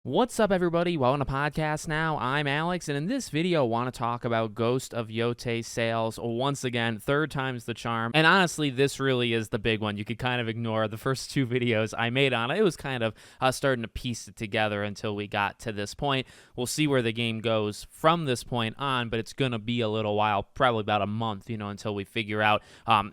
What's up, everybody? Welcome to podcast now. I'm Alex, and in this video, I want to talk about Ghost of Yotei sales. Once again, third time's the charm. And honestly, this really is the big one. You could kind of ignore the first two videos I made on it. It was kind of starting to piece it together until we got to this point. We'll see where the game goes from this point on, but it's going to be a little while, probably about a month, until we figure out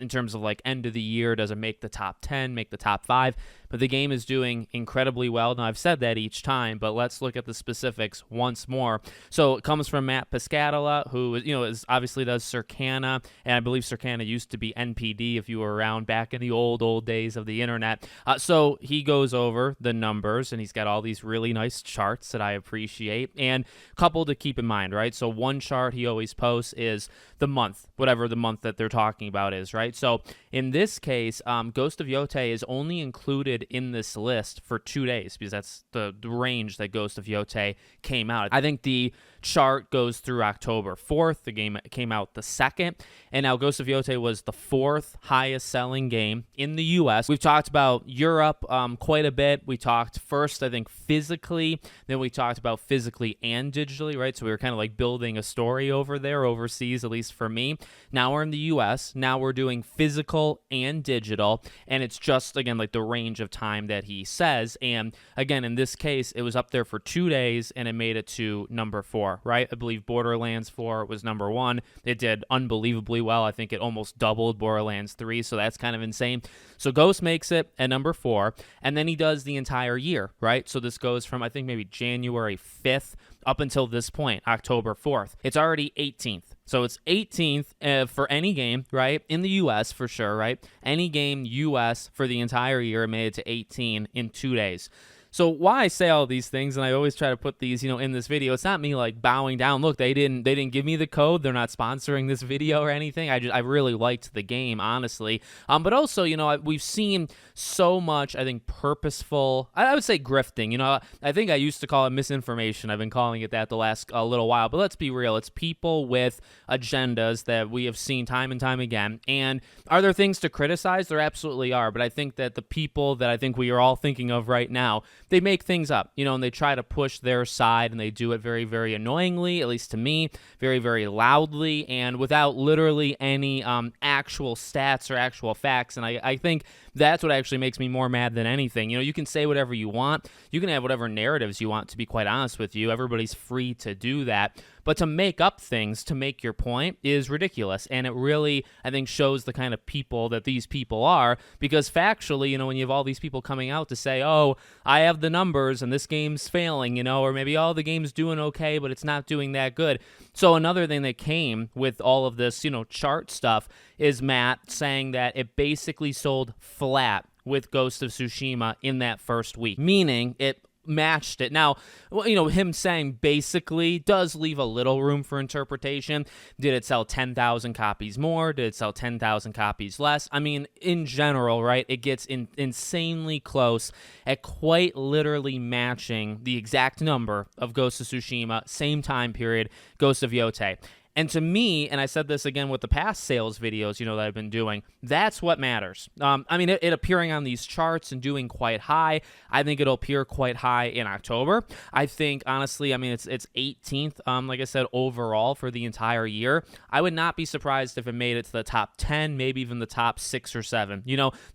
in terms of like end of the year, does it make the top 10, make the top 5? But the game is doing incredibly well. Now, I've said that each time, but let's look at the specifics once more. So it comes from Matt Piscatella, who is obviously does Circana, and I believe Circana used to be NPD if you were around back in the old days of the internet. So he goes over the numbers, and he's got all these really nice charts that I appreciate. And a couple to keep in mind, right? So one chart he always posts is the month, whatever the month that they're talking about is, right? So in this case, Ghost of Yotei is only included in this list for 2 days because that's the range that Ghost of Yotei came out. I think the chart goes through October 4th. The game came out the 2nd, and now Ghost of Yotei was the 4th highest selling game in the US. We've talked about Europe quite a bit. We talked first, I think, physically, then we talked about physically and digitally, right? So we were kind of like building a story over there, overseas, at least for me. Now we're in the US. Now we're doing physical and digital, and it's just, again, like the range of time that he says. And again, in this case, it was up there for 2 days, and it made it to number 4. Right? I believe Borderlands 4 was number 1. It did unbelievably well. I think it almost doubled Borderlands 3, so that's kind of insane. So Ghost makes it at number 4, and then he does the entire year, right? So this goes from, I think, maybe January 5th up until this point, October 4th. It's already 18th. So it's 18th for any game, right? In the U.S. for sure, right? Any game U.S. for the entire year made it to 18 in 2 days. So why I say all these things, and I always try to put these, in this video, it's not me like bowing down. Look, they didn't give me the code. They're not sponsoring this video or anything. I really liked the game, honestly. But also, we've seen so much, I think, purposeful, I would say grifting. I think I used to call it misinformation. I've been calling it that the last little while. But let's be real. It's people with agendas that we have seen time and time again. And are there things to criticize? There absolutely are. But I think that the people that I think we are all thinking of right now, they make things up, and they try to push their side, and they do it very, very annoyingly, at least to me, very, very loudly, and without literally any actual stats or actual facts. And I think that's what actually makes me more mad than anything. You can say whatever you want. You can have whatever narratives you want, to be quite honest with you. Everybody's free to do that. But to make up things to make your point is ridiculous. And it really, I think, shows the kind of people that these people are. Because factually, when you have all these people coming out to say, oh, I have the numbers and this game's failing, or maybe, oh, the game's doing okay, but it's not doing that good. So another thing that came with all of this, chart stuff is Matt saying that it basically sold flat with Ghost of Tsushima in that first week, meaning it matched it. Now, him saying basically does leave a little room for interpretation. Did it sell 10,000 copies more? Did it sell 10,000 copies less? I mean, in general, right, it gets insanely close at quite literally matching the exact number of Ghost of Tsushima, same time period, Ghost of Yotei. And to me, and I said this again with the past sales videos, that I've been doing, that's what matters. It appearing on these charts and doing quite high. I think it'll appear quite high in October. I think, honestly, it's 18th, like I said, overall for the entire year. I would not be surprised if it made it to the top 10, maybe even the top 6 or 7.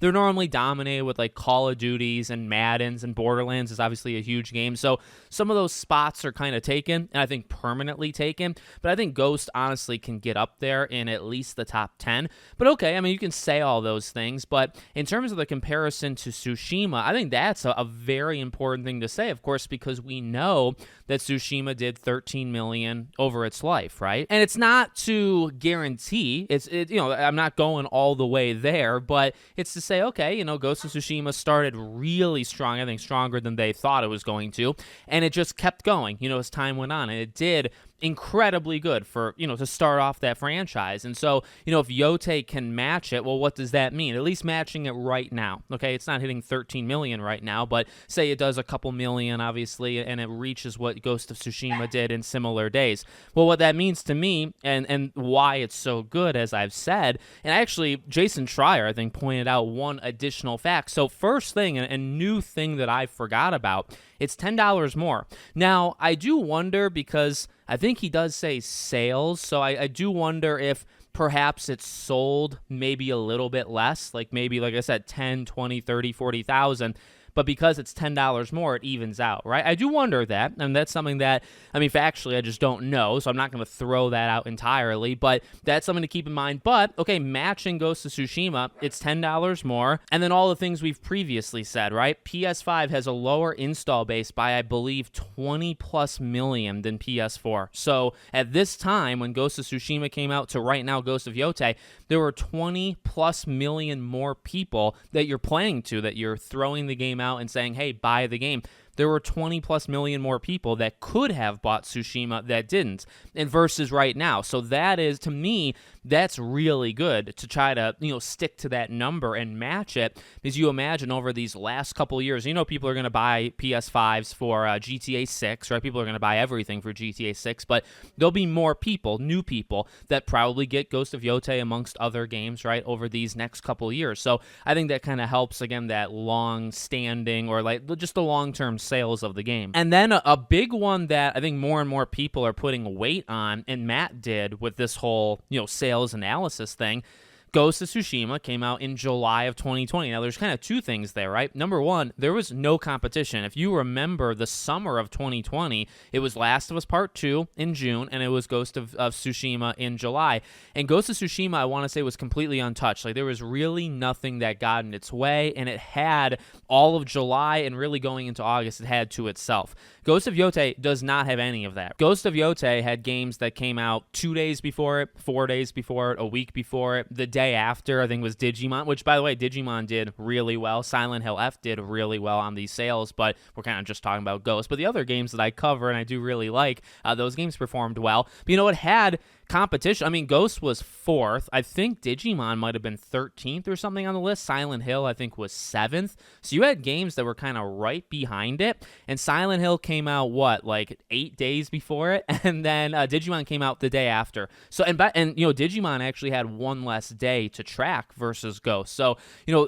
They're normally dominated with like Call of Duties and Maddens, and Borderlands is obviously a huge game. So some of those spots are kind of taken, and I think permanently taken. But I think Ghost honestly can get up there in at least the top 10. But okay, you can say all those things, but in terms of the comparison to Tsushima, I think that's a very important thing to say, of course, because we know that Tsushima did 13 million over its life, right? And it's not to guarantee, I'm not going all the way there, but it's to say, okay, Ghost of Tsushima started really strong, I think stronger than they thought it was going to, and it just kept going, as time went on, and it did incredibly good for, to start off that franchise. And so, if Yotei can match it, well, what does that mean? At least matching it right now. Okay, it's not hitting 13 million right now, but say it does a couple million, obviously, and it reaches what Ghost of Tsushima did in similar days. Well, what that means to me, and why it's so good, as I've said, and actually, Jason Schreier, I think, pointed out one additional fact. So first thing, and new thing that I forgot about, it's $10 more. Now, I do wonder, because I think he does say sales, so I do wonder if perhaps it's sold maybe a little bit less, like maybe, like I said, 10, 20, 30, 40,000. But because it's $10 more, it evens out, right? I do wonder that, and that's something that, I mean, factually, I just don't know, so I'm not going to throw that out entirely, but that's something to keep in mind. But, okay, matching Ghost of Tsushima, it's $10 more, and then all the things we've previously said, right? PS5 has a lower install base by, I believe, 20 plus million than PS4. So at this time, when Ghost of Tsushima came out to right now Ghost of Yotei, there were 20 plus million more people that you're playing to, that you're throwing the game out and saying, hey, buy the game. There were 20 plus million more people that could have bought Tsushima that didn't, and versus right now. So that is, to me, that's really good to try to, stick to that number and match it, because you imagine over these last couple of years, people are going to buy PS5s for GTA 6, right? People are going to buy everything for GTA 6, but there'll be more people, new people, that probably get Ghost of Yotei amongst other games, right, over these next couple of years. So I think that kind of helps, again, that long-standing, or like just the long-term sales of the game. And then a big one that I think more and more people are putting weight on, and Matt did with this whole, sales analysis thing, Ghost of Tsushima came out in July of 2020. Now, there's kind of two things there, right? Number one, there was no competition. If you remember the summer of 2020, it was Last of Us Part 2 in June, and it was Ghost of Tsushima in July. And Ghost of Tsushima, I want to say, was completely untouched. Like, there was really nothing that got in its way, and it had all of July, and really going into August, it had to itself. Ghost of Yotei does not have any of that. Ghost of Yotei had games that came out 2 days before it, 4 days before it, a week before it. The day after, I think, was Digimon, which, by the way, Digimon did really well. Silent Hill F did really well on these sales, but we're kind of just talking about Ghost. But the other games that I cover and I do really like, those games performed well. But, it had competition. I mean, Ghost was 4th. I think Digimon might have been 13th or something on the list. Silent Hill, I think, was 7th. So you had games that were kind of right behind it. And Silent Hill came out, like 8 days before it? And then Digimon came out the day after. So, and Digimon actually had one less day to track versus Ghost. So,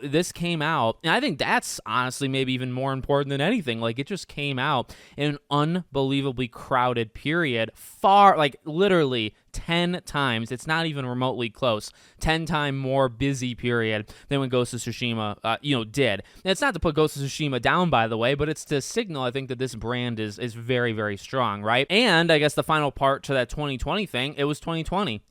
this came out, and I think that's honestly maybe even more important than anything. Like, it just came out in an unbelievably crowded period, literally 10 times, it's not even remotely close, 10 times more busy period than when Ghost of Tsushima, did. And it's not to put Ghost of Tsushima down, by the way, but it's to signal, I think, that this brand is very, very strong, right? And I guess the final part to that 2020 thing, it was 2020.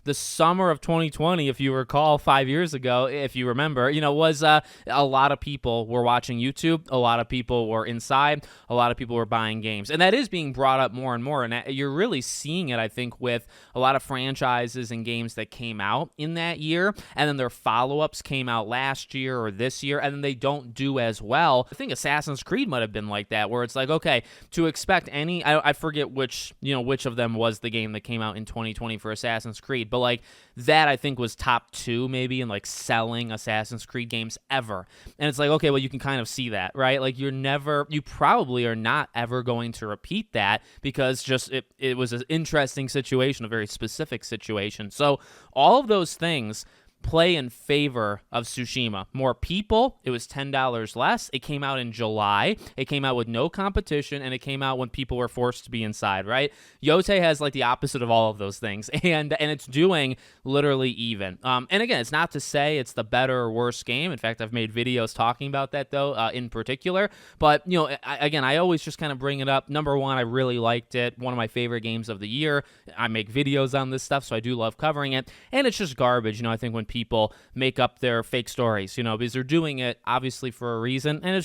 The summer of 2020, if you recall, 5 years ago, if you remember, was a lot of people were watching YouTube, a lot of people were inside, a lot of people were buying games. And that is being brought up more and more, and you're really seeing it, I think, with a lot of franchises and games that came out in that year, and then their follow-ups came out last year or this year, and then they don't do as well. I think Assassin's Creed might have been like that, where it's like, okay, to expect any, I forget which of them was the game that came out in 2020 for Assassin's Creed, but like that, I think, was top 2 maybe in like selling Assassin's Creed games ever. And it's like, okay, well, you can kind of see that, right? Like you probably are not ever going to repeat that, because just it was an interesting situation, a very specific situation. So all of those things play in favor of Tsushima. More people, it was $10 less. It came out in July. It came out with no competition, and it came out when people were forced to be inside, right? Yotei has like the opposite of all of those things, and it's doing literally even. And again, it's not to say it's the better or worse game. In fact, I've made videos talking about that, though, in particular. But, I always just kind of bring it up. Number one, I really liked it. One of my favorite games of the year. I make videos on this stuff, so I do love covering it. And it's just garbage, I think, when people make up their fake stories, because they're doing it obviously for a reason, and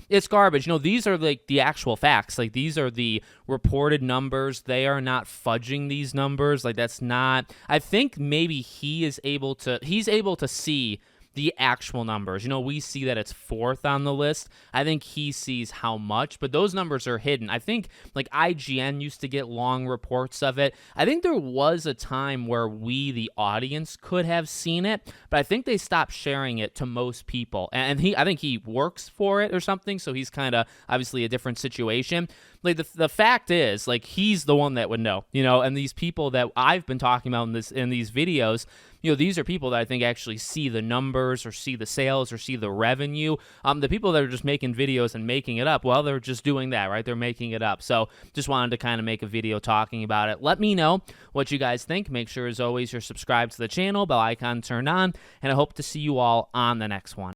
it's garbage. These are like the actual facts. Like, these are the reported numbers. They are not fudging these numbers. Like, that's not, I think maybe he's able to see the actual numbers. We see that it's 4th on the list. I think he sees how much, but those numbers are hidden. I think like IGN used to get long reports of it. I think there was a time where we, the audience, could have seen it, but I think they stopped sharing it to most people. And I think he works for it or something, so he's kind of obviously a different situation. like the fact is, like, he's the one that would know, you know, and these people that I've been talking about in these videos, you know, these are people that I think actually see the numbers or see the sales or see the revenue. The people that are just making videos and making it up, well, they're just doing that, right? They're making it up. So just wanted to kind of make a video talking about it. Let me know what you guys think. Make sure, as always, you're subscribed to the channel, bell icon turned on, and I hope to see you all on the next one.